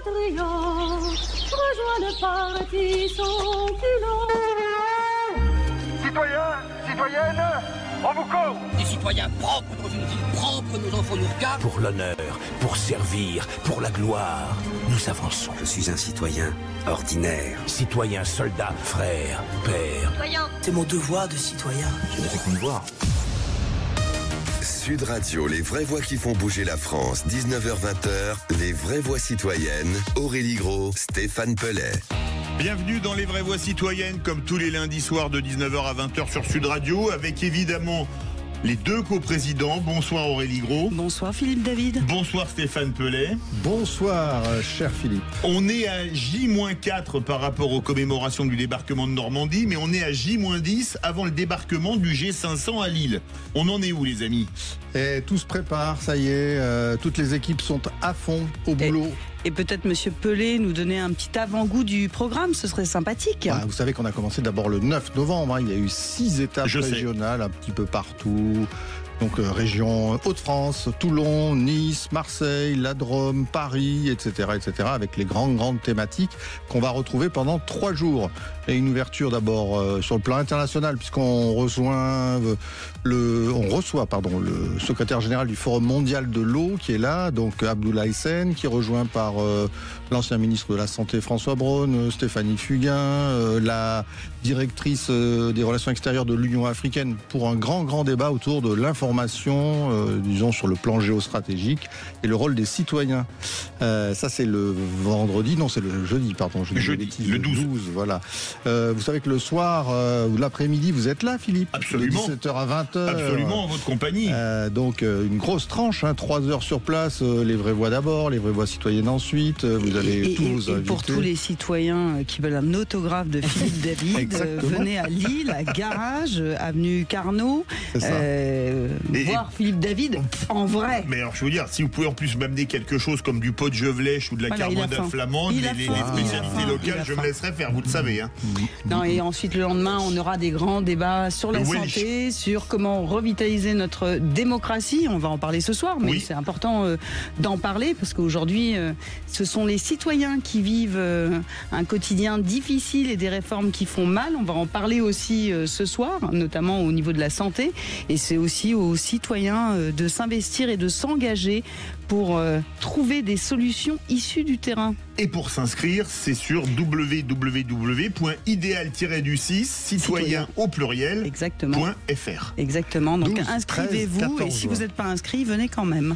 triomphe, rejoins le parti sans culot. Citoyens, citoyennes, on vous court. Des citoyens propres dans une ville propre, nos enfants nous regardent. Pour l'honneur, pour servir, pour la gloire, nous avançons. Je suis un citoyen ordinaire. Citoyen, soldat, frère, père. Citoyen, c'est mon devoir de citoyen. Je ne fais qu'une voix. Sud Radio, les vraies voix qui font bouger la France, 19h-20h, les vraies voix citoyennes, Aurélie Gros, Stéphane Pellet. Bienvenue dans les vraies voix citoyennes, comme tous les lundis soirs de 19h à 20h sur Sud Radio, avec évidemment les deux coprésidents. Bonsoir Aurélie Gros. Bonsoir Philippe David. Bonsoir Stéphane Pellet. Bonsoir cher Philippe. On est à J-4 par rapport aux commémorations du débarquement de Normandie, mais on est à J-10 avant le débarquement du G500 à Lille. On en est où les amis ? Et tout se prépare, ça y est, toutes les équipes sont à fond au boulot. Et peut-être Monsieur Pellet nous donner un petit avant-goût du programme, ce serait sympathique. Vous savez qu'on a commencé d'abord le 9 novembre, il y a eu 6 étapes régionales un petit peu partout. Donc région Hauts-de-France, Toulon, Nice, Marseille, la Drôme, Paris, etc., avec les grandes thématiques qu'on va retrouver pendant 3 jours. Et une ouverture d'abord sur le plan international, puisqu'on reçoit le secrétaire général du Forum mondial de l'eau qui est là, donc Abdoulaye Sen, qui est rejoint par l'ancien ministre de la Santé François Braun, Stéphanie Fugain, la directrice des relations extérieures de l'Union africaine, pour un grand débat autour de l'information, disons sur le plan géostratégique et le rôle des citoyens. Ça c'est le vendredi, non c'est le jeudi, pardon. Jeudi, le 12. Voilà. Vous savez que le soir ou l'après-midi, vous êtes là, Philippe. Absolument. De 17h à 20h. Absolument, en votre compagnie. Donc une grosse tranche, 3 heures sur place, les vraies voix d'abord, les vraies voix citoyennes ensuite. Vous avez tous vos invités. Et pour tous les citoyens qui veulent un autographe de Philippe David, venez à Lille, à Garage, avenue Carnot, voir Philippe David en vrai. Mais alors je veux dire, si vous pouvez en plus m'amener quelque chose comme du pot de Gevelèche ou de la carbonade flamande, les spécialités locales, je me laisserai faire, vous le savez. Non, et ensuite le lendemain, on aura des grands débats sur la santé, sur comment revitaliser notre démocratie. On va en parler ce soir, mais c'est important d'en parler parce qu'aujourd'hui, ce sont les citoyens qui vivent un quotidien difficile et des réformes qui font mal. On va en parler aussi ce soir, notamment au niveau de la santé. Et c'est aussi aux citoyens de s'investir et de s'engager pour trouver des solutions issues du terrain. Et pour s'inscrire, c'est sur www.idéal-du6 citoyen au pluriel .fr. Exactement. Donc 12, inscrivez-vous 13, 14, et si vous n'êtes pas inscrit, venez quand même.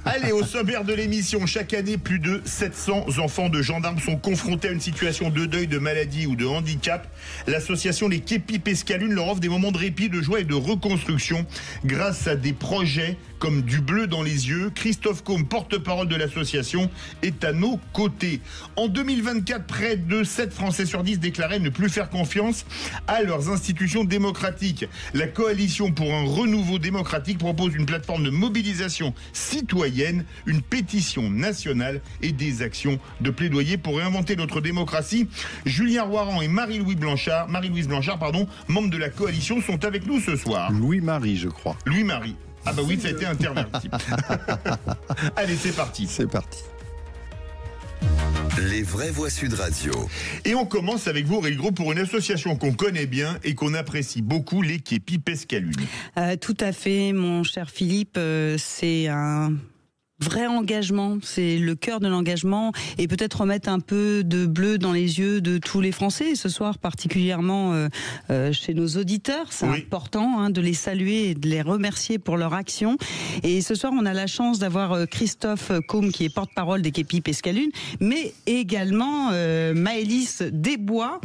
Allez, au sommaire de l'émission, chaque année, plus de 700 enfants de gendarmes sont confrontés à une situation de deuil, de maladie ou de handicap. L'association Les Képis Pescalunes leur offre des moments de répit, de joie et de reconstruction grâce à des projets comme du bleu dans les yeux. Christophe Combe, porte-parole de l'association, est à nos côtés. En 2024, près de 7 Français sur 10 déclaraient ne plus faire confiance à leurs institutions démocratiques. La Coalition pour un renouveau démocratique propose une plateforme de mobilisation citoyenne, une pétition nationale et des actions de plaidoyer pour réinventer notre démocratie. Julien Roiran et Marie-Louise Blanchard, membres de la Coalition, sont avec nous ce soir. Louis-Marie, je crois. Louis-Marie. Ah bah oui, ça a été interverti. Allez, c'est parti. C'est parti. Les vraies voix Sud Radio. Et on commence avec vous, Aurélie Gros, pour une association qu'on connaît bien et qu'on apprécie beaucoup, les Képis Pescalunes. Tout à fait, mon cher Philippe, c'est un vrai engagement, c'est le cœur de l'engagement, et peut-être remettre un peu de bleu dans les yeux de tous les Français, et ce soir particulièrement chez nos auditeurs. C'est important de les saluer et de les remercier pour leur action. Et ce soir, on a la chance d'avoir Christophe Combe, qui est porte-parole des Képis Pescalunes, mais également Maëlys Desbois,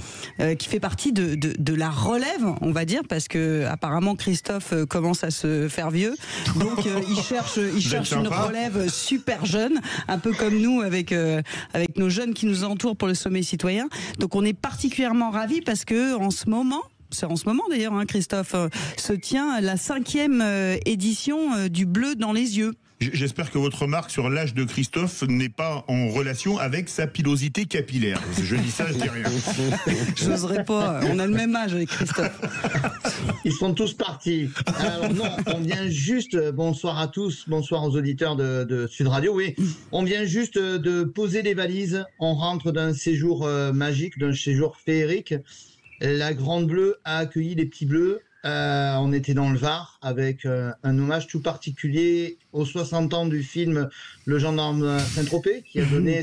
qui fait partie de la relève, on va dire, parce que apparemment Christophe commence à se faire vieux, donc il cherche une relève super jeune, un peu comme nous avec nos jeunes qui nous entourent pour le sommet citoyen. Donc on est particulièrement ravis parce que c'est en ce moment d'ailleurs, Christophe, se tient la 5e édition du Bleu dans les yeux. J'espère que votre remarque sur l'âge de Christophe n'est pas en relation avec sa pilosité capillaire. Je dis ça, je dis rien. Je n'oserais pas. On a le même âge avec Christophe. Ils sont tous partis. Alors non, on vient juste, bonsoir à tous, bonsoir aux auditeurs de Sud Radio, oui. On vient juste de poser les valises. On rentre d'un séjour magique, d'un séjour féerique. La Grande Bleue a accueilli les petits bleus. On était dans le Var avec un hommage tout particulier aux 60 ans du film Le Gendarme Saint-Tropez, qui a donné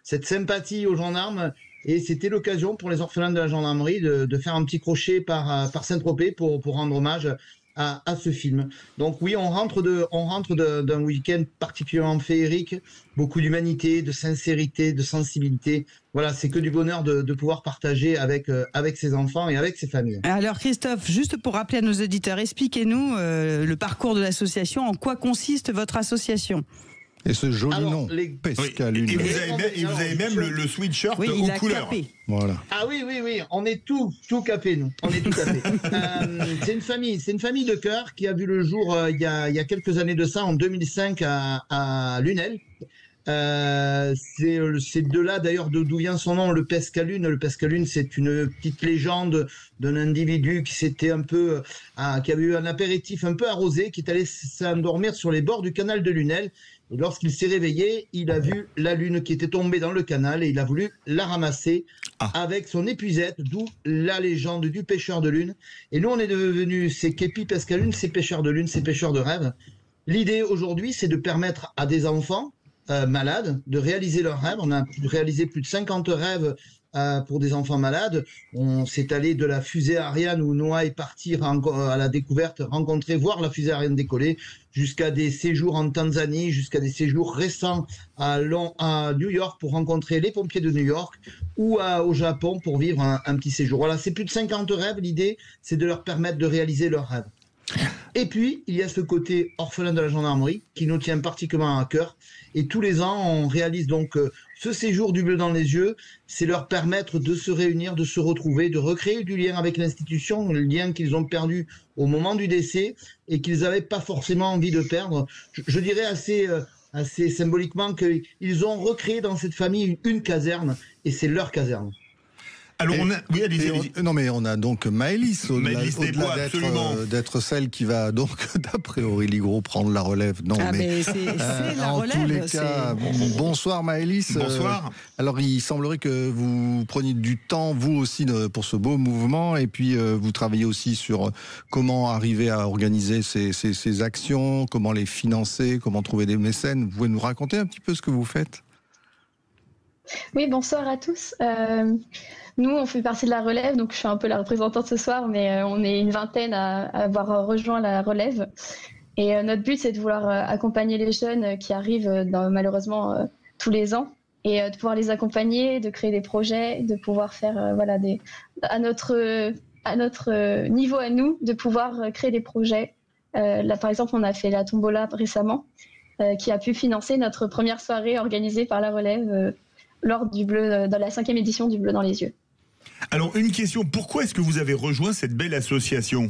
cette sympathie aux gendarmes. Et c'était l'occasion pour les orphelins de la gendarmerie de faire un petit crochet par Saint-Tropez pour rendre hommage à ce film. Donc oui, on rentre d'un week-end particulièrement féerique, beaucoup d'humanité, de sincérité, de sensibilité. Voilà, c'est que du bonheur de pouvoir partager avec ses enfants et avec ses familles. Alors Christophe, juste pour rappeler à nos auditeurs, expliquez-nous le parcours de l'association, en quoi consiste votre association ? Et ce joli nom, Pescalune. Et vous avez même le sweatshirt aux couleurs. Voilà. Ah oui, on est tout capé, nous. On est tout capé. C'est une famille de cœur qui a vu le jour il y a quelques années de ça, en 2005 à Lunel. C'est de là d'ailleurs d'où vient son nom, le Pescalune. Le Pescalune, c'est une petite légende d'un individu qui s'était qui avait eu un apéritif un peu arrosé, qui est allé s'endormir sur les bords du canal de Lunel. Et lorsqu'il s'est réveillé, il a vu la lune qui était tombée dans le canal et il a voulu la ramasser avec son épuisette, d'où la légende du pêcheur de lune. Et nous, on est devenus ces képis Pescalune, ces pêcheurs de lune, ces pêcheurs de rêve. L'idée aujourd'hui, c'est de permettre à des enfants malades de réaliser leurs rêves. On a réalisé plus de 50 rêves pour des enfants malades. On s'est allé de la fusée Ariane où Noah est parti à la découverte, voir la fusée Ariane décoller, jusqu'à des séjours en Tanzanie, jusqu'à des séjours récents à New York pour rencontrer les pompiers de New York, ou au Japon pour vivre un petit séjour. Voilà, c'est plus de 50 rêves. L'idée, c'est de leur permettre de réaliser leurs rêves. Et puis, il y a ce côté orphelin de la gendarmerie qui nous tient particulièrement à cœur. Et tous les ans, on réalise donc ce séjour du bleu dans les yeux. C'est leur permettre de se réunir, de se retrouver, de recréer du lien avec l'institution, le lien qu'ils ont perdu au moment du décès et qu'ils n'avaient pas forcément envie de perdre. Je dirais assez symboliquement qu'ils ont recréé dans cette famille une caserne et c'est leur caserne. Alors on a donc Maëlys au-delà d'être celle qui va donc d'après Aurélie Gros prendre la relève. Non, c'est la relève. En tous les cas, bonsoir Maëlys. Bonsoir. Alors il semblerait que vous preniez du temps vous aussi pour ce beau mouvement et puis vous travaillez aussi sur comment arriver à organiser ces actions, comment les financer, comment trouver des mécènes. Vous pouvez nous raconter un petit peu ce que vous faites ? Oui, bonsoir à tous. Nous, on fait partie de la relève, donc je suis un peu la représentante ce soir, mais on est une vingtaine à avoir rejoint la relève. Et notre but, c'est de vouloir accompagner les jeunes qui arrivent malheureusement tous les ans, et de pouvoir les accompagner, de créer des projets, de pouvoir faire à notre niveau à nous, de pouvoir créer des projets. Là, par exemple, on a fait la tombola récemment, qui a pu financer notre première soirée organisée par la relève lors du bleu, dans la 5e édition du Bleu dans les yeux. Alors, une question, pourquoi est-ce que vous avez rejoint cette belle association ?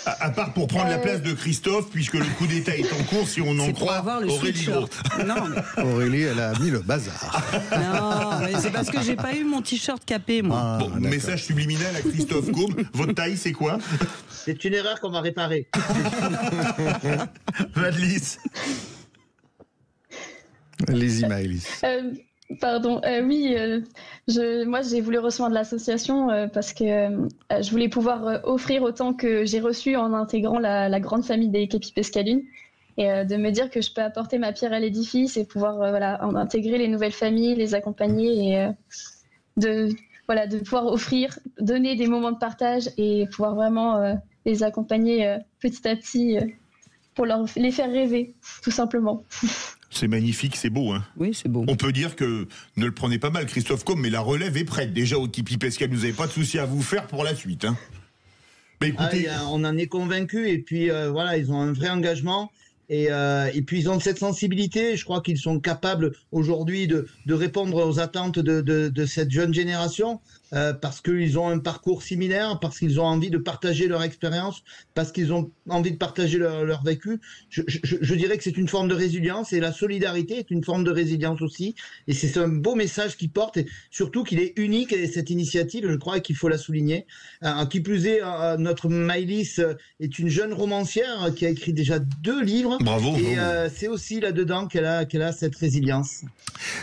À part pour prendre la place de Christophe, puisque le coup d'État est en cours, si on en croit Aurélie Gros. Aurélie, elle a mis le bazar. Non, mais c'est parce que j'ai pas eu mon t-shirt capé, moi. Message subliminal à Christophe Combe. Votre taille, c'est quoi ? C'est une erreur qu'on va réparer. Maëlys. Allez-y, Maëlys. Pardon, moi j'ai voulu rejoindre l'association parce que je voulais pouvoir offrir autant que j'ai reçu en intégrant la grande famille des képis Pescalune et de me dire que je peux apporter ma pierre à l'édifice et pouvoir en intégrer les nouvelles familles, les accompagner et de pouvoir offrir, donner des moments de partage et pouvoir vraiment les accompagner petit à petit pour les faire rêver, tout simplement. C'est magnifique, c'est beau. Hein. Oui, c'est beau. On peut dire que, ne le prenez pas mal, Christophe Combe, mais la relève est prête. Déjà au Képi Pescalune, vous n'avez pas de souci à vous faire pour la suite. Hein. Mais écoutez... on en est convaincus et puis ils ont un vrai engagement. Et puis ils ont cette sensibilité, je crois qu'ils sont capables aujourd'hui de répondre aux attentes de cette jeune génération. parce qu'ils ont un parcours similaire, parce qu'ils ont envie de partager leur expérience, parce qu'ils ont envie de partager leur vécu. Je dirais que c'est une forme de résilience, et la solidarité est une forme de résilience aussi. Et c'est un beau message qu'il porte, et surtout qu'il est unique, et cette initiative, je crois qu'il faut la souligner. Qui plus est, notre Maëlys est une jeune romancière qui a écrit déjà 2 livres. Bravo. Et c'est aussi là-dedans qu'elle a cette résilience.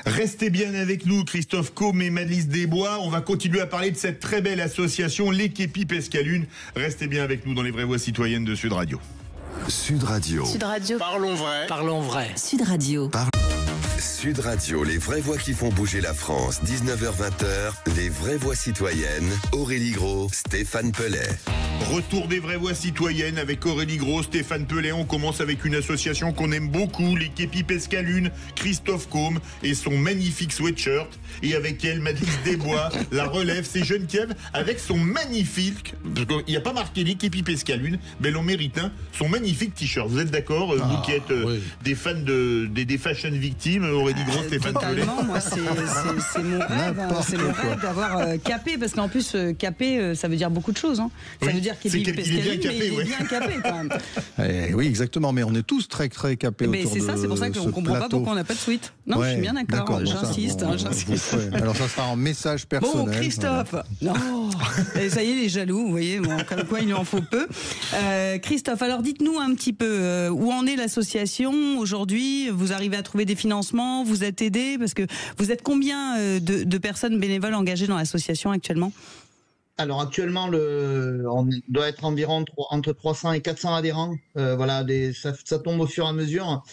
Restez bien avec nous, Christophe Côme et Maëlys Desbois. On va continuer à parler de cette très belle association, les Képis Pescalune. Restez bien avec nous dans les vraies voix citoyennes de Sud Radio. Sud Radio. Sud Radio. Parlons vrai. Parlons vrai. Sud Radio. Sud Radio, les vraies voix qui font bouger la France. 19h-20h, les vraies voix citoyennes. Aurélie Gros, Stéphane Pellet. Retour des vraies voix citoyennes avec Aurélie Gros, Stéphane Pellet. On commence avec une association qu'on aime beaucoup, les Képis Pescalune, Christophe Côme et son magnifique sweatshirt. Et avec elle, Maëlys Desbois, la relève, ces jeunes Kiev, avec son magnifique, parce qu'il n'y a pas marqué les Képis Pescalune, mais l'on mérite son magnifique t-shirt. Vous êtes d'accord, vous qui êtes des fans des fashion victimes, Aurélie Gros, Stéphane Pellet? Totalement, moi c'est mon rêve, c'est mon rêve d'avoir capé, parce qu'en plus capé ça veut dire beaucoup de choses. Hein. Ça veut dire qu'il est bien capé, mais il est bien capé quand même. Oui, exactement, mais on est tous très très capés autour de ce plateau. Mais c'est ça, c'est pour ça qu'on ne comprend pas pourquoi on n'a pas de suite. Non, je suis bien d'accord, j'insiste. Alors ça sera un message personnel. Bon, Christophe, non, et ça y est, il est jaloux, vous voyez, bon, comme quoi il lui en faut peu. Christophe, alors dites-nous un petit peu, où en est l'association aujourd'hui? Vous arrivez à trouver des financements? Vous êtes aidé? Parce que vous êtes combien de personnes bénévoles engagées dans l'association actuellement? Alors actuellement, on doit être environ entre 300 et 400 adhérents. Voilà, ça tombe au fur et à mesure.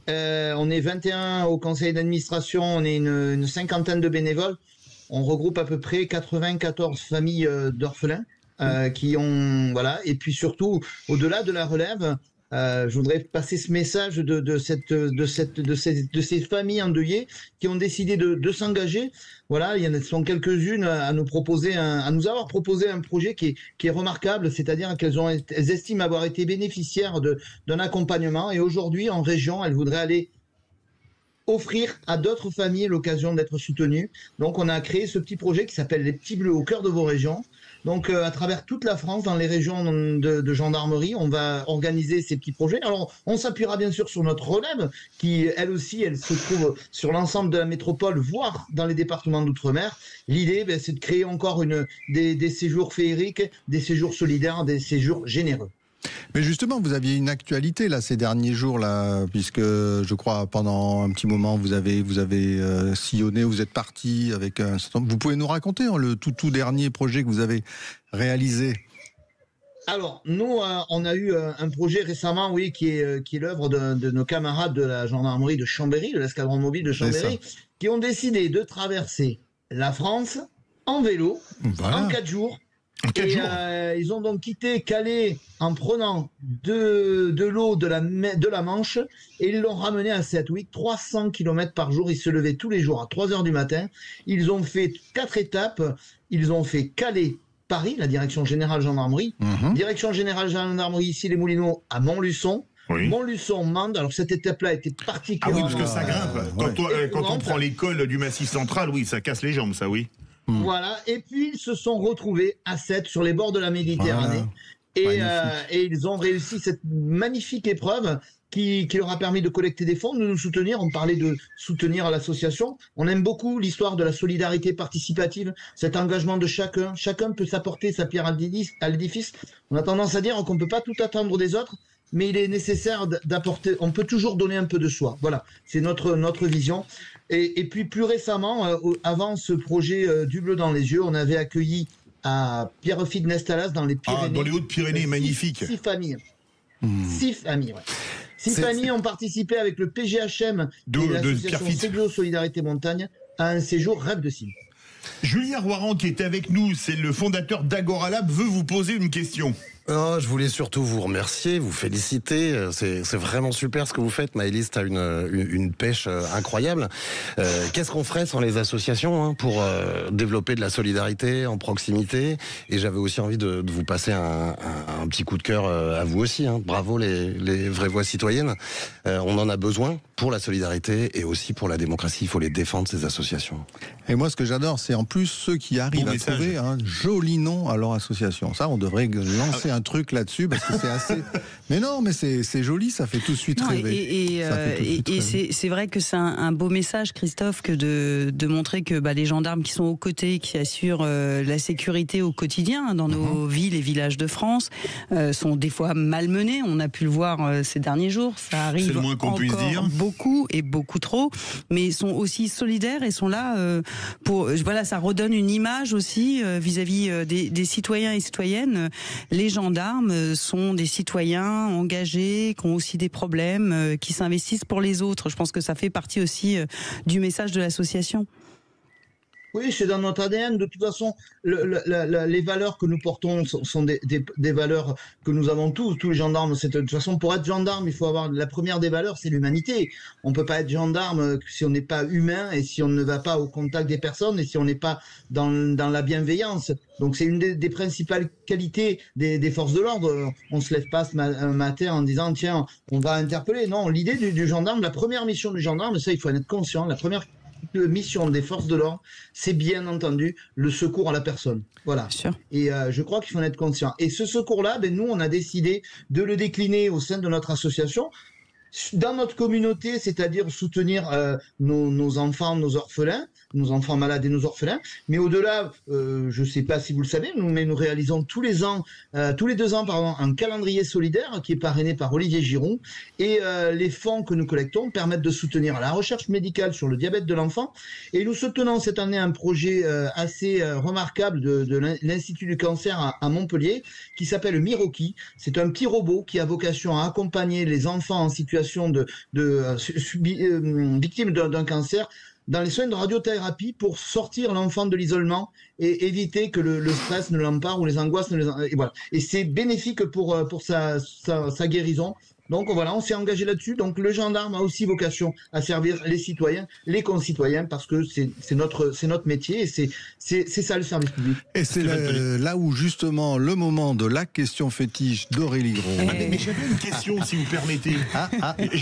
On est 21 au conseil d'administration, on est une cinquantaine de bénévoles. On regroupe à peu près 94 familles d'orphelins qui ont, voilà. Et puis surtout, au-delà de la relève, je voudrais passer ce message de ces familles endeuillées qui ont décidé de s'engager. Voilà, il y en a quelques-unes à nous avoir proposé un projet qui est remarquable, c'est-à-dire qu'elles estiment avoir été bénéficiaires d'un accompagnement, et aujourd'hui en région, elles voudraient aller offrir à d'autres familles l'occasion d'être soutenues. Donc on a créé ce petit projet qui s'appelle Les Petits Bleus au cœur de vos régions. Donc à travers toute la France, dans les régions de gendarmerie, on va organiser ces petits projets. Alors on s'appuiera bien sûr sur notre relève, qui elle aussi, elle se trouve sur l'ensemble de la métropole, voire dans les départements d'outre-mer. L'idée, c'est de créer encore des séjours féeriques, des séjours solidaires, des séjours généreux. Mais justement, vous aviez une actualité là ces derniers jours là, puisque je crois pendant un petit moment vous avez sillonné, vous êtes parti avec un certain nombre. Vous pouvez nous raconter le tout dernier projet que vous avez réalisé? Alors nous, on a eu un projet récemment, oui, qui est l'œuvre de nos camarades de la gendarmerie de Chambéry, de l'escadron mobile de Chambéry, qui ont décidé de traverser la France en vélo en 4 jours. Et ils ont donc quitté Calais en prenant de l'eau de la Manche, et ils l'ont ramené à 300 km par jour. Ils se levaient tous les jours à 3 h du matin. Ils ont fait 4 étapes. Ils ont fait Calais-Paris, la direction générale gendarmerie. Direction générale gendarmerie ici les Moulineaux à Montluçon. Oui. Montluçon-Mende. Alors cette étape-là était particulièrement... Ah oui, parce que ça grimpe. Quand on prend l'école du Massif Central, oui, ça casse les jambes, ça, oui. Voilà, et puis ils se sont retrouvés à Sète, sur les bords de la Méditerranée, et ils ont réussi cette magnifique épreuve qui leur a permis de collecter des fonds, de nous soutenir. On parlait de soutenir l'association. On aime beaucoup l'histoire de la solidarité participative, cet engagement de chacun. Chacun peut s'apporter sa pierre à l'édifice. On a tendance à dire qu'on ne peut pas tout attendre des autres, mais il est nécessaire d'apporter, on peut toujours donner un peu de soi. Voilà, c'est notre vision. Et puis plus récemment, avant ce projet du bleu dans les yeux, on avait accueilli à Pierrefitte-Nestalas dans les Pyrénées. Dans les Hautes-Pyrénées, magnifique. 6 familles. 6 familles, ouais. 6 familles ont participé avec le PGHM de l'association Séglo Solidarité Montagne à un séjour Rêve de Cime. Julien Roiran, qui est avec nous, c'est le fondateur d'Agora Lab, veut vous poser une question. Je voulais surtout vous remercier, vous féliciter. C'est vraiment super ce que vous faites. Maëlys, tu as une pêche incroyable. Qu'est-ce qu'on ferait sans les associations pour développer de la solidarité en proximité? Et j'avais aussi envie de vous passer un petit coup de cœur à vous aussi. Bravo les vraies voix citoyennes. On en a besoin pour la solidarité et aussi pour la démocratie. Il faut les défendre, ces associations. Et moi, ce que j'adore, c'est en plus ceux qui arrivent à trouver un joli nom à leur association. Ça, on devrait lancer un truc là-dessus parce que c'est assez... Mais non, mais c'est joli, ça fait tout de suite rêver. Et c'est vrai que c'est un beau message, Christophe, que de montrer que les gendarmes qui sont aux côtés, qui assurent la sécurité au quotidien dans nos villes et villages de France, sont des fois malmenés. On a pu le voir ces derniers jours. Ça arrive c'est le moins qu'on puisse dire. Beaucoup et beaucoup trop, mais ils sont aussi solidaires et sont là pour... Voilà, ça redonne une image aussi vis-à-vis des citoyens et citoyennes. Les gendarmes sont des citoyens engagés, qui ont aussi des problèmes, qui s'investissent pour les autres. Je pense que ça fait partie aussi du message de l'association. Oui, c'est dans notre ADN. De toute façon, les valeurs que nous portons sont des valeurs que nous avons tous les gendarmes. De toute façon, pour être gendarme, il faut avoir la première des valeurs, c'est l'humanité. On peut pas être gendarme si on n'est pas humain et si on ne va pas au contact des personnes et si on n'est pas dans la bienveillance. Donc c'est une des principales qualités des forces de l'ordre. On se lève pas un matin en disant tiens, on va interpeller. Non, l'idée du gendarme, la première mission du gendarme, ça il faut en être conscient. La première mission des forces de l'ordre, c'est bien entendu le secours à la personne. Voilà. Et je crois qu'il faut en être conscient. Et ce secours-là, nous, on a décidé de le décliner au sein de notre association, dans notre communauté, c'est-à-dire soutenir nos enfants, nos orphelins, nos enfants malades et nos orphelins. Mais au-delà, je ne sais pas si vous le savez, mais nous réalisons tous les 2 ans, un calendrier solidaire qui est parrainé par Olivier Giroud. Et les fonds que nous collectons permettent de soutenir la recherche médicale sur le diabète de l'enfant. Et nous soutenons cette année un projet assez remarquable de l'Institut du cancer à Montpellier qui s'appelle Miroki. C'est un petit robot qui a vocation à accompagner les enfants en situation victimes d'un cancer dans les soins de radiothérapie pour sortir l'enfant de l'isolement et éviter que le stress ne l'empare ou les angoisses et voilà. Et c'est bénéfique pour sa guérison. Donc voilà, on s'est engagé là-dessus. Donc le gendarme a aussi vocation à servir les citoyens, les concitoyens, parce que c'est notre métier et c'est ça le service public. Et c'est là où justement le moment de la question fétiche d'Aurélie Gros. Mais j'avais une question, si vous permettez.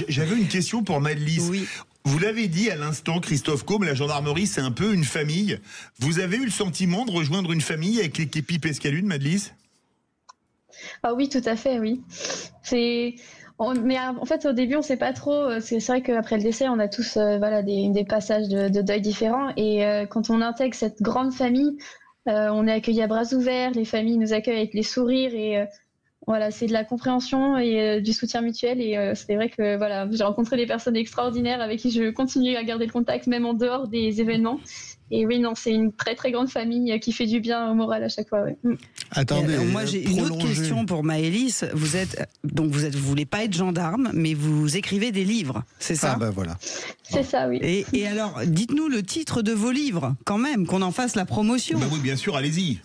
J'avais une question pour Maëlys. Oui. Vous l'avez dit à l'instant, Christophe Combe, la gendarmerie, c'est un peu une famille. Vous avez eu le sentiment de rejoindre une famille avec les Képi Pescalune, Maëlys ? Ah oui, tout à fait, oui. Mais en fait, au début, on ne sait pas trop. C'est vrai qu'après le décès, on a tous des passages de deuil différents. Et quand on intègre cette grande famille, on est accueillis à bras ouverts. Les familles nous accueillent avec les sourires. Et voilà, c'est de la compréhension et du soutien mutuel. Et c'est vrai que j'ai rencontré des personnes extraordinaires avec qui je continue à garder le contact, même en dehors des événements. Et oui, non, c'est une très très grande famille qui fait du bien au moral à chaque fois. Ouais. Attendez, moi j'ai une autre question pour Maëlys. Vous voulez pas être gendarme, mais vous écrivez des livres, c'est ça ? Ah ben voilà. C'est ça, oui. Et alors, dites-nous le titre de vos livres, quand même, qu'on en fasse la promotion. Oui, bien sûr, allez-y.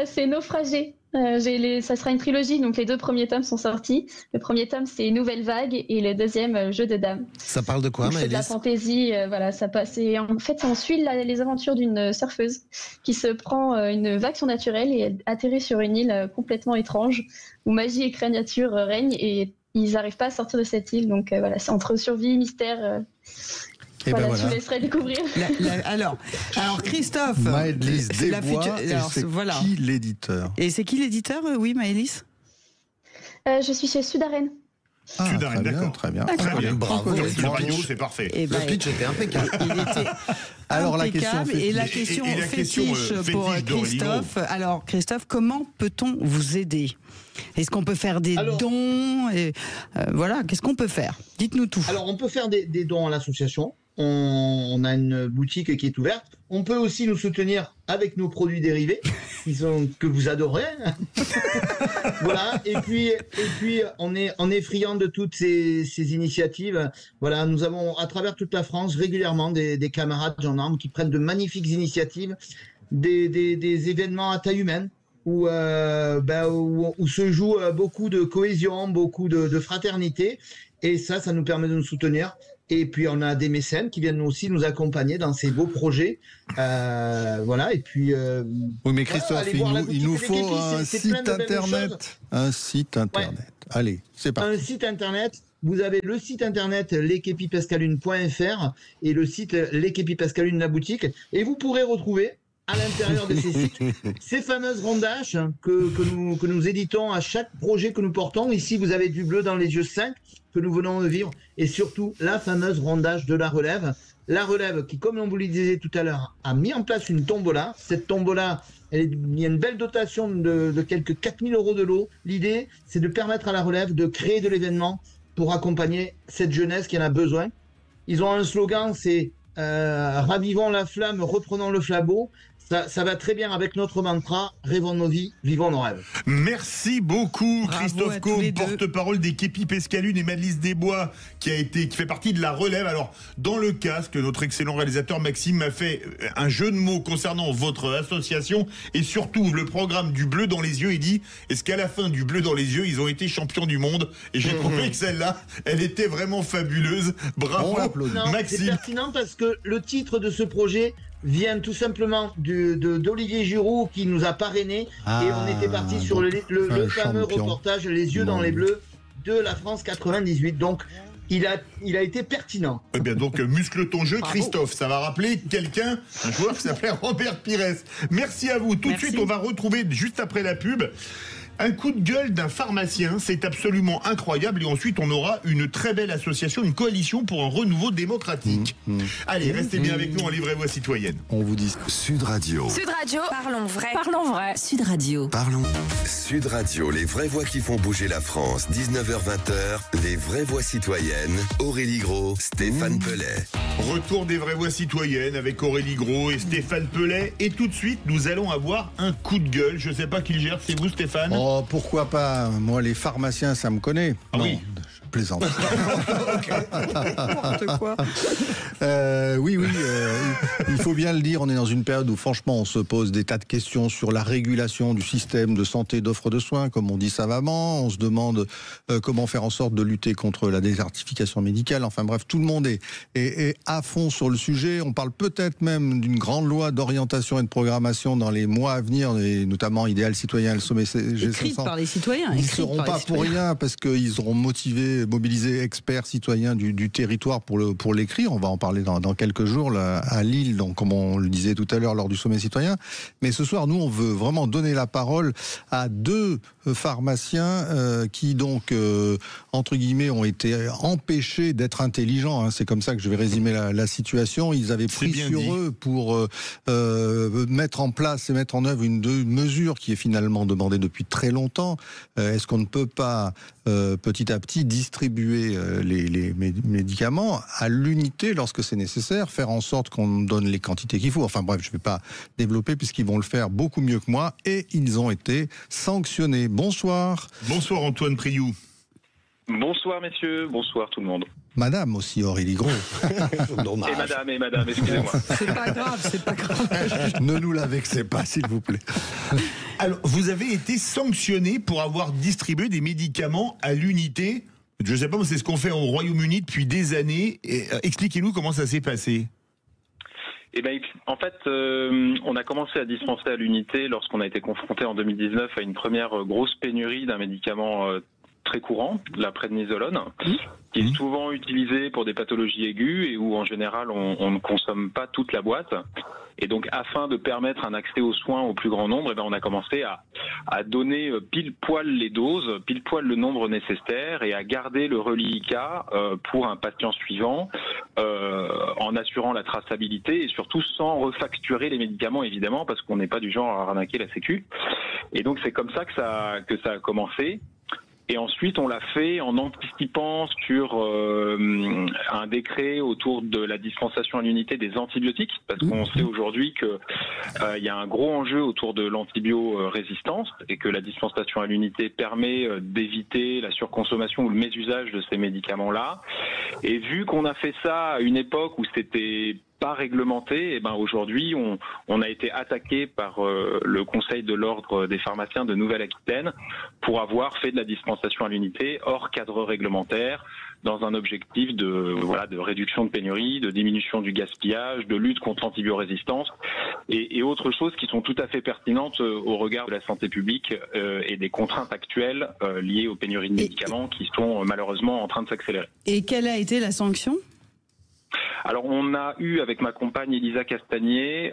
C'est Naufragé. Ça sera une trilogie, donc les 2 premiers tomes sont sortis. Le premier tome, c'est Nouvelle Vague, et le deuxième, Jeu de dames. Ça parle de quoi, Maëlys ? C'est de la fantaisie, ça passe. En fait, on suit les aventures d'une surfeuse qui se prend une vague surnaturelle et elle atterrit sur une île complètement étrange où magie et créature règnent et ils n'arrivent pas à sortir de cette île. Donc c'est entre survie, mystère. Je vous laisserai découvrir. Alors Christophe, Maëlys Desbois, voilà. Qui l'éditeur ? Et c'est qui l'éditeur, oui, Maëlys ? Je suis chez Sudaren. Sudaren, d'accord. Très bien. Bravo, le radio, c'est parfait. Le pitch était impeccable. Il était alors la question fétiche pour Christophe. Alors Christophe, comment peut-on vous aider ? Est-ce qu'on peut faire des dons et voilà, qu'est-ce qu'on peut faire ? Dites-nous tout. Alors on peut faire des dons à l'association. On a une boutique qui est ouverte. On peut aussi nous soutenir avec nos produits dérivés, que vous adorez. Voilà. Et puis, on est friand de toutes ces initiatives. Voilà, nous avons à travers toute la France régulièrement des camarades gendarmes qui prennent de magnifiques initiatives, des événements à taille humaine où se joue beaucoup de cohésion, beaucoup de fraternité. Et ça nous permet de nous soutenir. Et puis on a des mécènes qui viennent aussi nous accompagner dans ces beaux projets. Voilà. Et puis. Oui, mais Christophe, il nous faut un site internet. Un site internet. Ouais. Allez, c'est parti. Un site internet vous avez le site internet lesquepipescalune.fr et le site lesquepipescalune la boutique, et vous pourrez retrouver à l'intérieur de ces sites ces fameuses rondages que nous éditons à chaque projet que nous portons. Ici, vous avez du bleu dans les yeux 5 que nous venons de vivre, et surtout la fameuse rondage de la relève. La relève qui, comme on vous le disait tout à l'heure, a mis en place une tombola. Cette tombola, il y a une belle dotation de quelques 4000 € de lot. L'idée, c'est de permettre à la relève de créer de l'événement pour accompagner cette jeunesse qui en a besoin. Ils ont un slogan, c'est ravivons la flamme, reprenons le flambeau. Ça va très bien avec notre mantra, rêvons nos vies, vivons nos rêves. Merci beaucoup. Bravo Christophe Combe, porte-parole des Képis Pescalune, et Madelise Desbois qui fait partie de la relève. Alors, dans le casque, notre excellent réalisateur Maxime m'a fait un jeu de mots concernant votre association et surtout le programme du bleu dans les yeux. Il dit, est-ce qu'à la fin du bleu dans les yeux, ils ont été champions du monde? Et j'ai trouvé que celle-là, elle était vraiment fabuleuse. Bravo, Maxime. C'est pertinent parce que le titre de ce projet vient tout simplement d'Olivier Giroud qui nous a parrainés, et on était parti sur le fameux reportage Les yeux dans les bleus de la France 98. Donc il a été pertinent. Eh bien donc muscle ton jeu. Bravo. Christophe, ça va rappeler quelqu'un, un joueur qui s'appelait Robert Pires. Merci à vous. Tout de suite on va retrouver juste après la pub un coup de gueule d'un pharmacien, c'est absolument incroyable, et ensuite on aura une très belle association, une coalition pour un renouveau démocratique. Allez, restez bien avec nous en Les Vraies Voix Citoyennes. On vous dit Sud Radio. Sud Radio, parlons vrai. Parlons vrai. Sud Radio. Parlons. Sud Radio, les vraies voix qui font bouger la France. 19h-20h, les vraies voix citoyennes. Aurélie Gros, Stéphane Pellet. Retour des Vraies Voix Citoyennes avec Aurélie Gros et Stéphane Pellet. Et tout de suite, nous allons avoir un coup de gueule. Je ne sais pas qui le gère, c'est vous Stéphane? Oh, pourquoi pas? Moi, les pharmaciens, ça me connaît. Ah non, oui. Je plaisante. N'importe quoi. Oui, il faut bien le dire, on est dans une période où franchement on se pose des tas de questions sur la régulation du système de santé, d'offre de soins, comme on dit savamment. On se demande comment faire en sorte de lutter contre la désertification médicale. Enfin bref, tout le monde est à fond sur le sujet. On parle peut-être même d'une grande loi d'orientation et de programmation dans les mois à venir, et notamment Idéal Citoyen et le sommet G500. Écrite par les citoyens. Ils ne seront pas pour rien parce qu'ils auront mobilisé experts citoyens du territoire pour l'écrire. On va en parler dans quelques jours là, à Lille, donc comme on le disait tout à l'heure lors du sommet citoyen. Mais ce soir, nous, on veut vraiment donner la parole à deux pharmaciens qui donc, entre guillemets, ont été empêchés d'être intelligents. Hein. C'est comme ça que je vais résumer la situation. Ils avaient pris sur eux pour mettre en place et mettre en œuvre une mesure qui est finalement demandée depuis très longtemps. Est-ce qu'on ne peut pas petit à petit distribuer les médicaments à l'unité lorsque c'est nécessaire, faire en sorte qu'on donne les quantités qu'il faut. Enfin bref, je ne vais pas développer puisqu'ils vont le faire beaucoup mieux que moi, et ils ont été sanctionnés. Bonsoir. Bonsoir Antoine Priou. Bonsoir messieurs, bonsoir tout le monde. Madame aussi, Aurélie Gros. Et madame, excusez-moi. C'est pas grave. Ne nous la vexez pas, s'il vous plaît. Alors, vous avez été sanctionné pour avoir distribué des médicaments à l'unité. Je ne sais pas, mais c'est ce qu'on fait au Royaume-Uni depuis des années. Expliquez-nous comment ça s'est passé. Eh ben, en fait, on a commencé à dispenser à l'unité lorsqu'on a été confronté en 2019 à une première grosse pénurie d'un médicament très courant, la prédnisolone, qui est souvent utilisé pour des pathologies aiguës et où en général on ne consomme pas toute la boîte. Et donc afin de permettre un accès aux soins au plus grand nombre, on a commencé à donner pile poil les doses, pile poil le nombre nécessaire, et à garder le reliquat pour un patient suivant, en assurant la traçabilité et surtout sans refacturer les médicaments évidemment, parce qu'on n'est pas du genre à arnaquer la Sécu. Et donc c'est comme ça que ça a commencé. Et ensuite, on l'a fait en anticipant sur un décret autour de la dispensation à l'unité des antibiotiques, parce qu'on sait aujourd'hui que il y a un gros enjeu autour de l'antibiorésistance et que la dispensation à l'unité permet d'éviter la surconsommation ou le mésusage de ces médicaments-là. Et vu qu'on a fait ça à une époque où c'était pas réglementées. Et ben aujourd'hui, on a été attaqué par le Conseil de l'ordre des pharmaciens de Nouvelle-Aquitaine pour avoir fait de la dispensation à l'unité hors cadre réglementaire, dans un objectif de réduction de pénurie, de diminution du gaspillage, de lutte contre l'antibiorésistance et autres choses qui sont tout à fait pertinentes au regard de la santé publique et des contraintes actuelles liées aux pénuries de médicaments qui sont malheureusement en train de s'accélérer. Et quelle a été la sanction ? Alors on a eu avec ma compagne Elisa Castagnier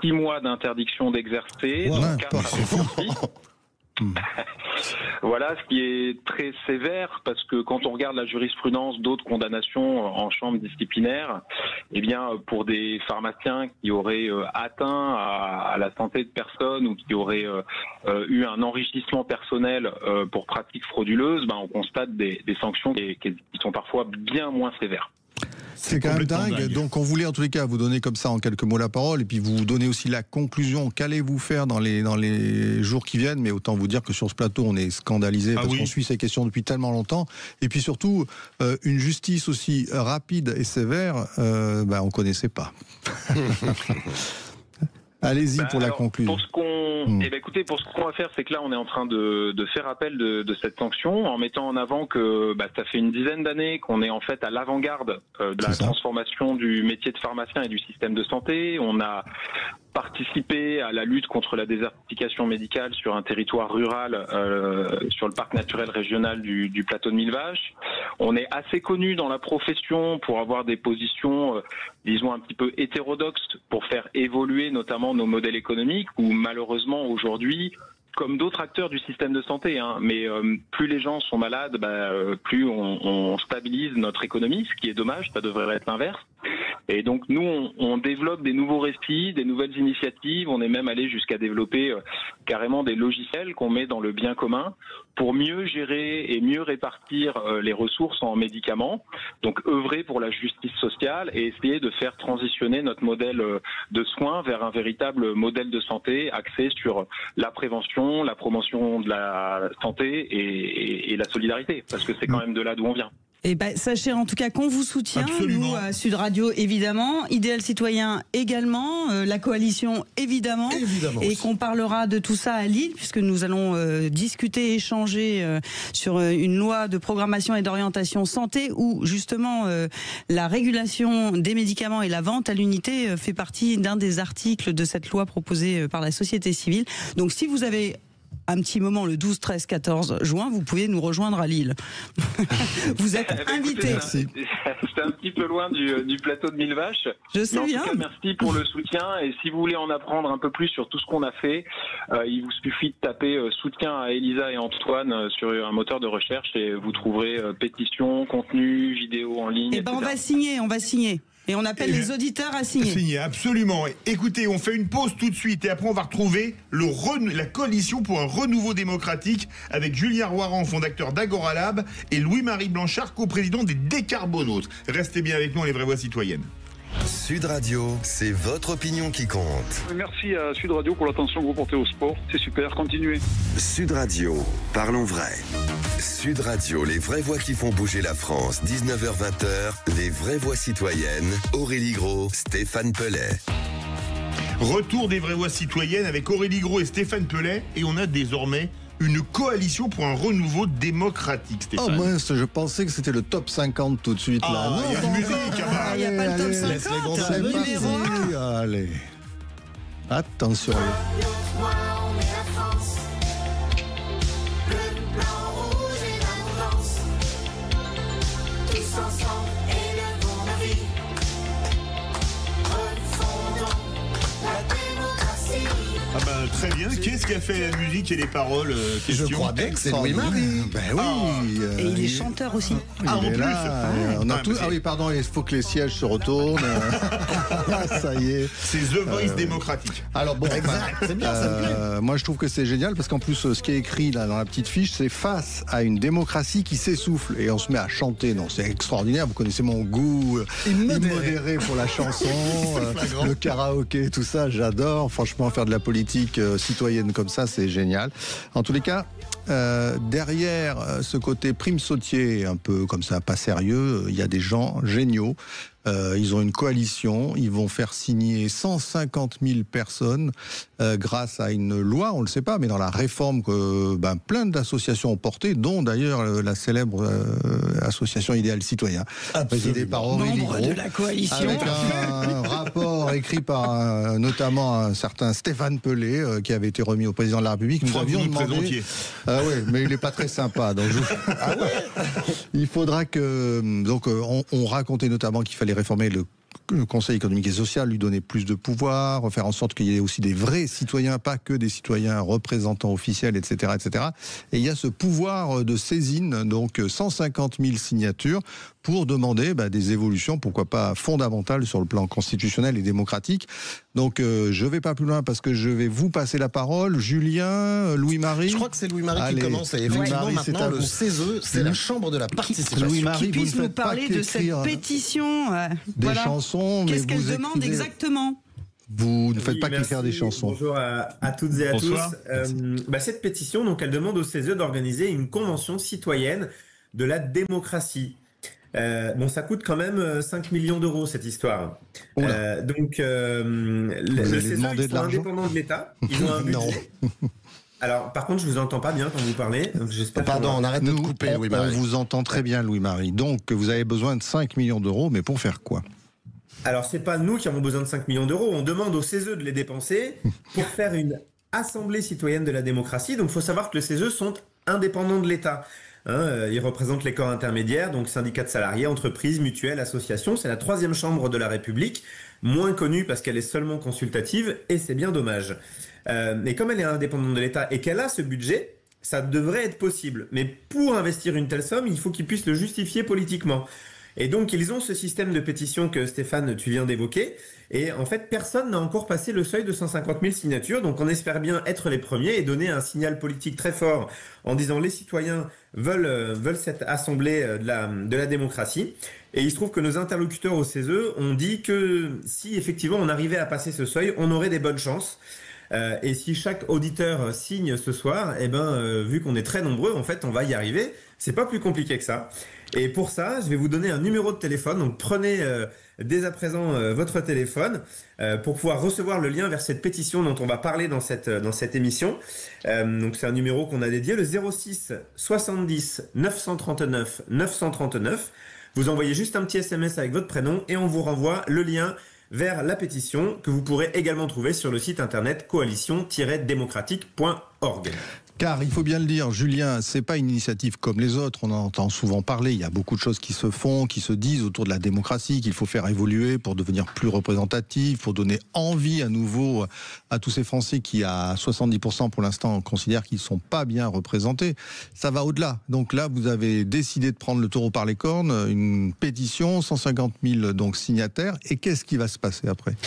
6 mois d'interdiction d'exercer, dont 4 avec sursis. Voilà, ce qui est très sévère parce que quand on regarde la jurisprudence d'autres condamnations en chambre disciplinaire, eh bien pour des pharmaciens qui auraient atteint à la santé de personnes ou qui auraient eu un enrichissement personnel pour pratiques frauduleuses, on constate des sanctions qui sont parfois bien moins sévères. C'est quand même dingue. Donc on voulait en tous les cas vous donner comme ça en quelques mots la parole et puis vous donner aussi la conclusion. Qu'allez-vous faire dans les jours qui viennent? Mais autant vous dire que sur ce plateau on est scandalisé parce qu'on suit ces questions depuis tellement longtemps. Et puis surtout une justice aussi rapide et sévère, on connaissait pas. Allez-y pour la conclusion. Écoutez, pour ce qu'on va faire, c'est que là, on est en train de faire appel de cette sanction en mettant en avant que ça fait une dizaine d'années qu'on est en fait à l'avant-garde de la transformation du métier de pharmacien et du système de santé. On a participé à la lutte contre la désertification médicale sur un territoire rural, sur le parc naturel régional du plateau de Millevaches. On est assez connu dans la profession pour avoir des positions, disons, un petit peu hétérodoxes pour faire évoluer notamment nos modèles économiques où malheureusement aujourd'hui, comme d'autres acteurs du système de santé, mais plus les gens sont malades, plus on stabilise notre économie, ce qui est dommage, ça devrait être l'inverse. Et donc nous, on développe des nouveaux récits, des nouvelles initiatives, on est même allé jusqu'à développer carrément des logiciels qu'on met dans le bien commun pour mieux gérer et mieux répartir les ressources en médicaments, donc œuvrer pour la justice sociale et essayer de faire transitionner notre modèle de soins vers un véritable modèle de santé axé sur la prévention, la promotion de la santé et la solidarité, parce que c'est quand même de là d'où on vient. Et sachez en tout cas qu'on vous soutient, nous à Sud Radio évidemment, Idéal Citoyen également, la coalition évidemment et qu'on parlera de tout ça à Lille puisque nous allons discuter, échanger sur une loi de programmation et d'orientation santé où justement la régulation des médicaments et la vente à l'unité fait partie d'un des articles de cette loi proposée par la société civile. Donc si vous avez un petit moment le 12, 13, 14 juin, vous pouvez nous rejoindre à Lille. Vous êtes invités. C'est un petit peu loin du plateau de Millevaches. Je sais bien. En tout cas, merci pour le soutien. Et si vous voulez en apprendre un peu plus sur tout ce qu'on a fait, il vous suffit de taper soutien à Elisa et Antoine sur un moteur de recherche et vous trouverez pétition, contenu, vidéo en ligne. On va signer. Et on appelle les auditeurs à signer. Signer, absolument. Écoutez, on fait une pause tout de suite et après on va retrouver la coalition pour un renouveau démocratique avec Julien Roiran, fondateur d'Agora Lab, et Louis-Marie Blanchard, coprésident des Décarbonautes. Restez bien avec nous, les vraies voix citoyennes. Sud Radio, c'est votre opinion qui compte. Merci à Sud Radio pour l'attention que vous portez au sport. C'est super, continuez. Sud Radio, parlons vrai. Sud Radio, les vraies voix qui font bouger la France. 19h-20h, les vraies voix citoyennes. Aurélie Gros, Stéphane Pellet. Retour des vraies voix citoyennes avec Aurélie Gros et Stéphane Pellet. Et on a désormais une coalition pour un renouveau démocratique, Stéphane. Oh mince, je pensais que c'était le top 50 tout de suite. Là. Il y a une musique. Il n'y a pas le top 50. Allez. Attention. Très bien. Qu'est-ce qui a fait la musique et les paroles Je crois bien que c'est Louis-Marie. Et il est chanteur aussi. En plus. Oui, pardon, il faut que les sièges se retournent. Ça y est. C'est The Voice démocratique. Alors bon, c'est bien, ça me plaît. Moi je trouve que c'est génial parce qu'en plus ce qui est écrit là dans la petite fiche, c'est face à une démocratie qui s'essouffle et on se met à chanter. Non, c'est extraordinaire. Vous connaissez mon goût immodéré pour la chanson, le karaoké, tout ça. J'adore. Franchement, faire de la politique citoyenne comme ça, c'est génial. En tous les cas, derrière ce côté prime sautier, un peu comme ça, pas sérieux, il y a des gens géniaux. Ils ont une coalition, ils vont faire signer 150 000 personnes grâce à une loi, on ne le sait pas, mais dans la réforme que plein d'associations ont portée, dont d'ailleurs la célèbre association Idéal Citoyen, présidée par Aurélie Gros, de la coalition, avec un rapport écrit par notamment un certain Stéphane Pelé, qui avait été remis au président de la République. Nous avions demandé... oui, mais il n'est pas très sympa. Donc il faudra que... Donc on racontait notamment qu'il fallait réformer le Conseil économique et social, lui donner plus de pouvoir, faire en sorte qu'il y ait aussi des vrais citoyens, pas que des citoyens représentants officiels, etc., etc. Et il y a ce pouvoir de saisine, donc 150 000 signatures pour demander des évolutions, pourquoi pas fondamentales sur le plan constitutionnel et démocratique. Donc je ne vais pas plus loin parce que je vais vous passer la parole. Julien, Louis-Marie. Je crois que c'est Louis-Marie qui commence. Et effectivement, maintenant, le CESE, c'est la chambre de la participation. Louis-Marie, qui puisse nous parler de cette pétition. Des chansons. Qu'est-ce qu'elle demande exactement ? Vous ne faites pas qu'écrire des chansons. Bonjour à toutes et à tous. Cette pétition, donc, elle demande au CESE d'organiser une convention citoyenne de la démocratie. Ça coûte quand même 5 millions d'euros cette histoire. Le CESE, ils sont indépendants de l'État. Ils ont un budget. Alors, par contre, je vous entends pas bien quand vous parlez. Donc pardon, on arrête de couper, Louis-Marie. On vous entend très bien, Louis-Marie. Donc, vous avez besoin de 5 millions d'euros, mais pour faire quoi ? Alors, c'est pas nous qui avons besoin de 5 millions d'euros. On demande au CESE de les dépenser pour faire une assemblée citoyenne de la démocratie. Donc, il faut savoir que les CESE sont indépendants de l'État. Ils représentent les corps intermédiaires, donc syndicats de salariés, entreprises, mutuelles, associations. C'est la 3e chambre de la République, moins connue parce qu'elle est seulement consultative, et c'est bien dommage. Et comme elle est indépendante de l'État et qu'elle a ce budget, ça devrait être possible. Mais pour investir une telle somme, il faut qu'ils puissent le justifier politiquement. Et donc, ils ont ce système de pétition que Stéphane, tu viens d'évoquer. Et en fait, personne n'a encore passé le seuil de 150 000 signatures. Donc, on espère bien être les premiers et donner un signal politique très fort en disant les citoyens veulent cette assemblée de la démocratie. Et il se trouve que nos interlocuteurs au CESE ont dit que si effectivement on arrivait à passer ce seuil, on aurait des bonnes chances. Et si chaque auditeur signe ce soir, vu qu'on est très nombreux, en fait, on va y arriver. C'est pas plus compliqué que ça. Et pour ça, je vais vous donner un numéro de téléphone. Donc prenez dès à présent votre téléphone pour pouvoir recevoir le lien vers cette pétition dont on va parler dans cette émission. Donc c'est un numéro qu'on a dédié, le 06 70 939 939. Vous envoyez juste un petit SMS avec votre prénom et on vous renvoie le lien vers la pétition que vous pourrez également trouver sur le site internet coalition-démocratique.org. Car il faut bien le dire, Julien, c'est pas une initiative comme les autres. On en entend souvent parler. Il y a beaucoup de choses qui se font, qui se disent autour de la démocratie, qu'il faut faire évoluer pour devenir plus représentatif, pour donner envie à nouveau à tous ces Français qui, à 70% pour l'instant, considèrent qu'ils sont pas bien représentés. Ça va au-delà. Donc là, vous avez décidé de prendre le taureau par les cornes, une pétition, 150 000 donc signataires. Et qu'est-ce qui va se passer après ?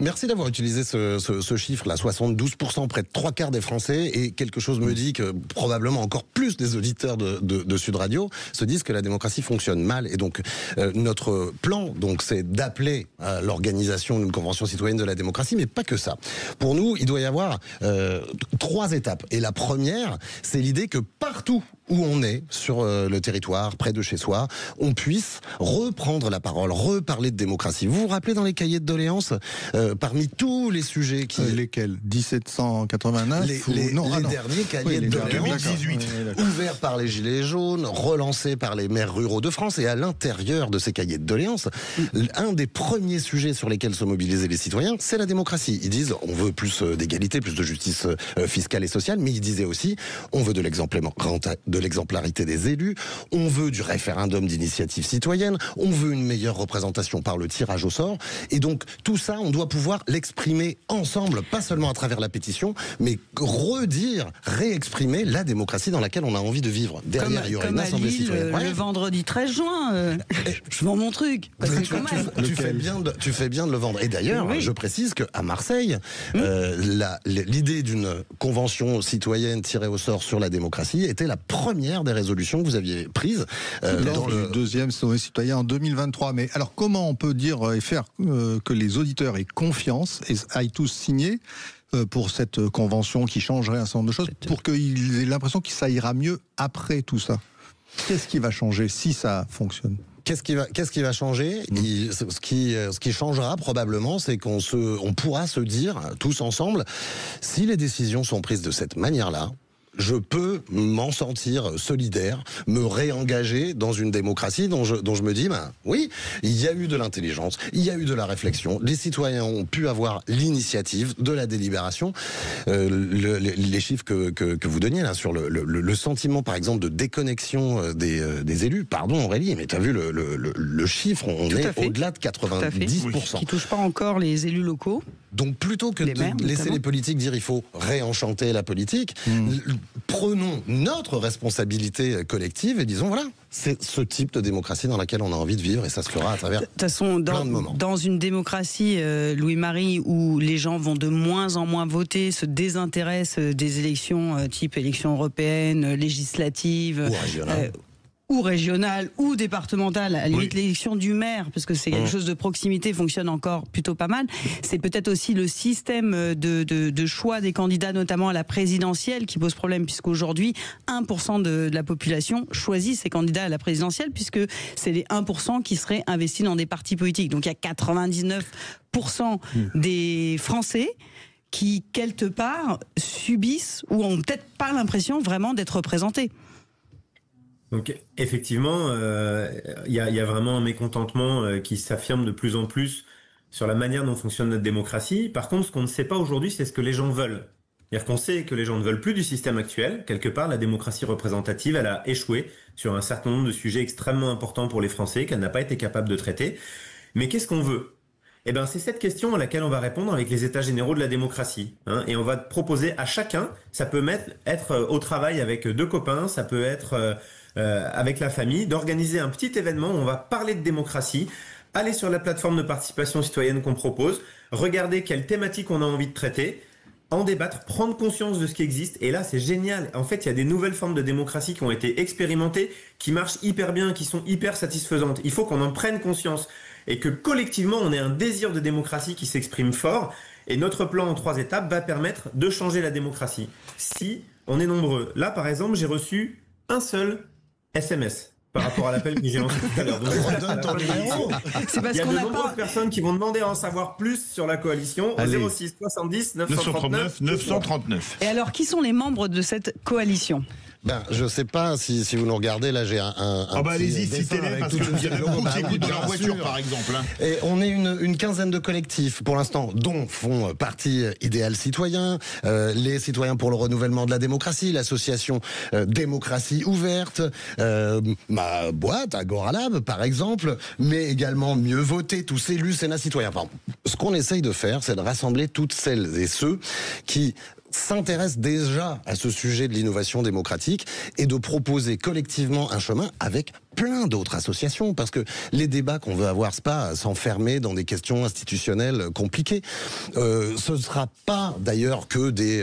Merci d'avoir utilisé ce chiffre-là, 72%, près de 3/4 des Français, et quelque chose me dit que probablement encore plus des auditeurs de Sud Radio se disent que la démocratie fonctionne mal. Et donc notre plan, c'est d'appeler à l'organisation d'une convention citoyenne de la démocratie, mais pas que ça. Pour nous, il doit y avoir 3 étapes. Et la première, c'est l'idée que partout où on est sur le territoire, près de chez soi, on puisse reprendre la parole, reparler de démocratie. Vous vous rappelez dans les cahiers de doléances, parmi tous les sujets qui... lesquels 1789 les derniers cahiers de doléances, ouverts par les Gilets jaunes, relancés par les maires ruraux de France, et à l'intérieur de ces cahiers de doléances, un des premiers sujets sur lesquels se mobilisaient les citoyens, c'est la démocratie. Ils disent, on veut plus d'égalité, plus de justice fiscale et sociale, mais ils disaient aussi, on veut de l'exemplarité des élus, on veut du référendum d'initiative citoyenne, on veut une meilleure représentation par le tirage au sort, et donc tout ça, on doit pouvoir l'exprimer ensemble, pas seulement à travers la pétition, mais réexprimer la démocratie dans laquelle on a envie de vivre. Derrière, il y aurait une assemblée citoyenne. Le vendredi 13 juin, je vends mon truc. Parce que tu fais bien de le vendre. Et d'ailleurs, je précise qu'à Marseille, l'idée d'une convention citoyenne tirée au sort sur la démocratie était la première des résolutions que vous aviez prises dans le deuxième sommet citoyen en 2023. Mais alors, comment on peut dire et faire que les auditeurs aient confiance et aillent tous signer pour cette convention qui changerait un certain nombre de choses, pour qu'ils aient l'impression que ça ira mieux après tout ça? Qu'est-ce qui va changer si ça fonctionne? Qu'est-ce qui va changer? Ce qui changera probablement, c'est qu'on pourra se dire tous ensemble, si les décisions sont prises de cette manière-là, je peux m'en sentir solidaire, me réengager dans une démocratie dont je me dis, oui, il y a eu de l'intelligence, il y a eu de la réflexion, les citoyens ont pu avoir l'initiative de la délibération. Les chiffres que vous donniez là sur le sentiment, par exemple, de déconnexion des élus, pardon Aurélie, mais tu as vu le chiffre, on est au-delà de 90%. Qui ne touche pas encore les élus locaux. Donc plutôt que de laisser les politiques dire il faut réenchanter la politique, prenons notre responsabilité collective et disons voilà, c'est ce type de démocratie dans laquelle on a envie de vivre et ça se fera à travers plein de moments. Dans une démocratie, Louis-Marie, où les gens vont de moins en moins voter, se désintéressent des élections type élections européennes, législatives ou régionale ou départementale, à la limite l'élection du maire, parce que c'est quelque chose de proximité, fonctionne encore plutôt pas mal. C'est peut-être aussi le système de choix des candidats, notamment à la présidentielle, qui pose problème, puisqu'aujourd'hui 1% de la population choisit ses candidats à la présidentielle, puisque c'est les 1% qui seraient investis dans des partis politiques. Donc il y a 99% des Français qui, quelque part, subissent ou ont peut-être pas l'impression vraiment d'être représentés. Donc effectivement, il y a vraiment un mécontentement qui s'affirme de plus en plus sur la manière dont fonctionne notre démocratie. Par contre, ce qu'on ne sait pas aujourd'hui, c'est ce que les gens veulent. C'est-à-dire qu'on sait que les gens ne veulent plus du système actuel. Quelque part, la démocratie représentative, elle a échoué sur un certain nombre de sujets extrêmement importants pour les Français qu'elle n'a pas été capable de traiter. Mais qu'est-ce qu'on veut ? Eh bien, c'est cette question à laquelle on va répondre avec les états généraux de la démocratie. Et on va proposer à chacun, ça peut être au travail avec deux copains, ça peut être avec la famille, d'organiser un petit événement où on va parler de démocratie, aller sur la plateforme de participation citoyenne qu'on propose, regarder quelles thématiques on a envie de traiter, en débattre, prendre conscience de ce qui existe. Et là, c'est génial. En fait, il y a des nouvelles formes de démocratie qui ont été expérimentées, qui marchent hyper bien, qui sont hyper satisfaisantes. Il faut qu'on en prenne conscience et que collectivement, on ait un désir de démocratie qui s'exprime fort. Et notre plan en 3 étapes va permettre de changer la démocratie. Si on est nombreux. Là, par exemple, j'ai reçu un seul SMS par rapport à l'appel que j'ai lancé tout à l'heure. Il y a de nombreuses personnes qui vont demander à en savoir plus sur la coalition au 06 70 939. Et alors, qui sont les membres de cette coalition ? Je sais pas si vous nous regardez, là j'ai un allez-y, citez-les, parce qu'il y a beaucoup qui écoutent dans leur voiture, par exemple. Et on est une quinzaine de collectifs, pour l'instant, dont font partie Idéal Citoyen, les Citoyens pour le Renouvellement de la Démocratie, l'association Démocratie Ouverte, ma boîte, Agoralab, par exemple, mais également Mieux Voter, tous élus, Sénat Citoyen. Enfin, ce qu'on essaye de faire, c'est de rassembler toutes celles et ceux qui s'intéresse déjà à ce sujet de l'innovation démocratique et de proposer collectivement un chemin avec plein d'autres associations, parce que les débats qu'on veut avoir, c'est pas s'enfermer dans des questions institutionnelles compliquées. Ce ne sera pas d'ailleurs que des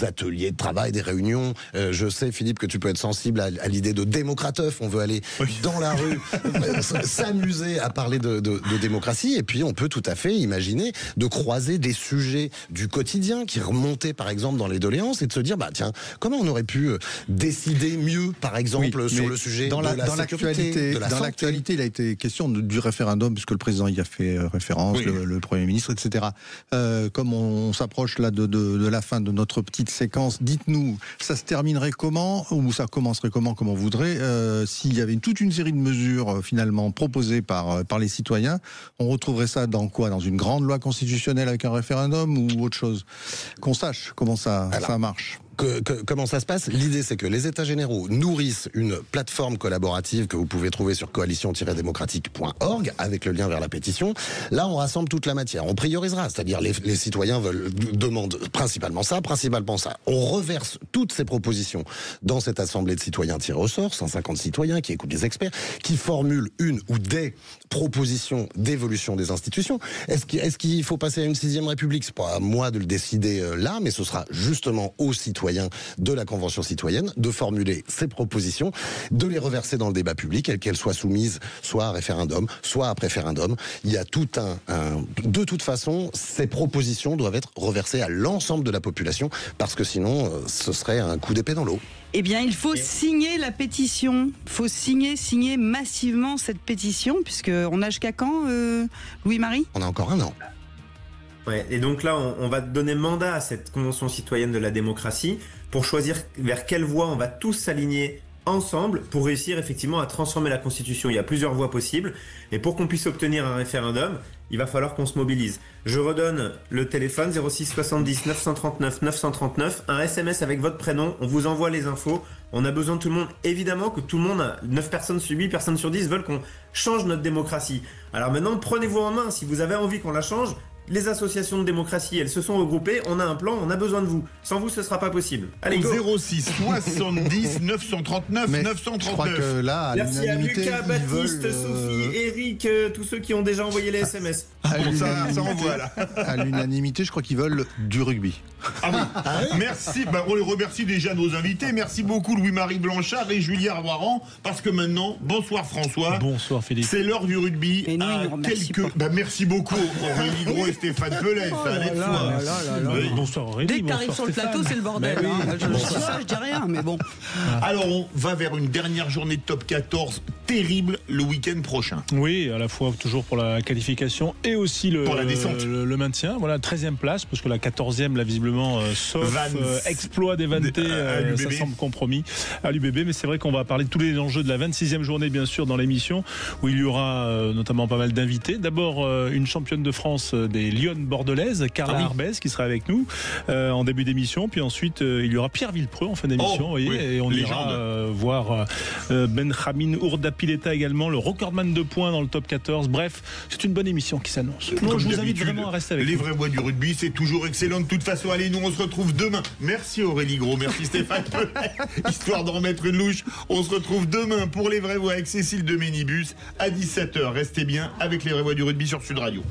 ateliers de travail, des réunions. Je sais, Philippe, que tu peux être sensible à l'idée de démocrateuf. On veut aller dans la rue, s'amuser à parler de démocratie, et puis on peut tout à fait imaginer de croiser des sujets du quotidien qui remontaient par exemple dans les doléances et de se dire, tiens, comment on aurait pu décider mieux, par exemple, sur le sujet de la sécurité. Dans l'actualité, il a été question du référendum, puisque le président y a fait référence, le Premier ministre, etc. Comme on s'approche là de la fin de notre petite séquence, dites-nous, ça se terminerait comment, ou ça commencerait comment, comme on voudrait, s'il y avait toute une série de mesures finalement proposées par les citoyens, on retrouverait ça dans quoi ? Dans une grande loi constitutionnelle avec un référendum ou autre chose ? Qu'on sache comment ça marche. Comment ça se passe ? L'idée, c'est que les États généraux nourrissent une plateforme collaborative que vous pouvez trouver sur coalition-démocratique.org avec le lien vers la pétition. Là, on rassemble toute la matière. On priorisera, c'est-à-dire les citoyens demandent principalement ça. On reverse toutes ces propositions dans cette assemblée de citoyens tirés au sort, 150 citoyens qui écoutent des experts, qui formulent une ou des propositions d'évolution des institutions. Est-ce qu'il faut passer à une 6e République ? C'est pas à moi de le décider là, mais ce sera justement aux citoyens citoyens de la Convention citoyenne, de formuler ses propositions, de les reverser dans le débat public, et qu'elles soient soumises soit à référendum, soit après référendum. Il y a tout de toute façon, ces propositions doivent être reversées à l'ensemble de la population, parce que sinon, ce serait un coup d'épée dans l'eau. Eh bien, il faut signer la pétition. Il faut signer massivement cette pétition, puisqu'on a jusqu'à quand, Louis-Marie ? On a encore un an. Ouais, et donc là, on va donner mandat à cette Convention citoyenne de la démocratie pour choisir vers quelle voie on va tous s'aligner ensemble pour réussir effectivement à transformer la Constitution. Il y a plusieurs voies possibles, et pour qu'on puisse obtenir un référendum, il va falloir qu'on se mobilise. Je redonne le téléphone 06 70 939 939, un SMS avec votre prénom, on vous envoie les infos. On a besoin de tout le monde, évidemment que tout le monde, 9 personnes sur 8 personnes sur 10 veulent qu'on change notre démocratie. Alors maintenant, prenez-vous en main, si vous avez envie qu'on la change. Les associations de démocratie, elles se sont regroupées, on a un plan, on a besoin de vous. Sans vous, ce sera pas possible. Allez, go. 06 70 939 939. Je crois que là, à merci à Lucas, Baptiste, veulent, Sophie, Eric, tous ceux qui ont déjà envoyé les SMS. Ça envoie là. À l'unanimité, je crois qu'ils veulent du rugby. Ah oui. Merci. On les remercie déjà nos invités. Merci beaucoup Louis-Marie Blanchard et Julia Roiran, parce que maintenant, bonsoir François. Bonsoir Philippe. C'est l'heure du rugby. Et nous, merci beaucoup Aurélie Gros et Stéphane Pellet. Ça allait de soi. Bonsoir Aurélie. Dès que t'arrives sur le plateau, c'est le bordel. Je dis rien, mais bon. Alors on va vers une dernière journée de top 14 terrible le week-end prochain. Oui, à la fois toujours pour la qualification et aussi pour la descente. Le maintien. Voilà, 13e place, parce que la 14e, là, visiblement, sauf exploit des Vantés, ça semble compromis à l'UBB. Mais c'est vrai qu'on va parler de tous les enjeux de la 26e journée, bien sûr, dans l'émission, où il y aura notamment pas mal d'invités. D'abord, une championne de France des Lyonnes bordelaises, Carla Arbès, qui sera avec nous en début d'émission. Puis ensuite, il y aura Pierre Villepreux en fin d'émission, vous voyez, et on ira voir Benjamin Ourdapileta également, le recordman de points dans le top 14. Bref, c'est une bonne émission qui s'annonce. Non, je vous invite vraiment à rester avec nous. Les vraies voix du rugby, c'est toujours excellent. De toute façon, allez, nous on se retrouve demain. Merci Aurélie Gros, merci Stéphane Pellet. Histoire d'en remettre une louche, on se retrouve demain pour les vraies voix avec Cécile de Ménibus à 17h. Restez bien avec les vraies voix du rugby sur Sud Radio.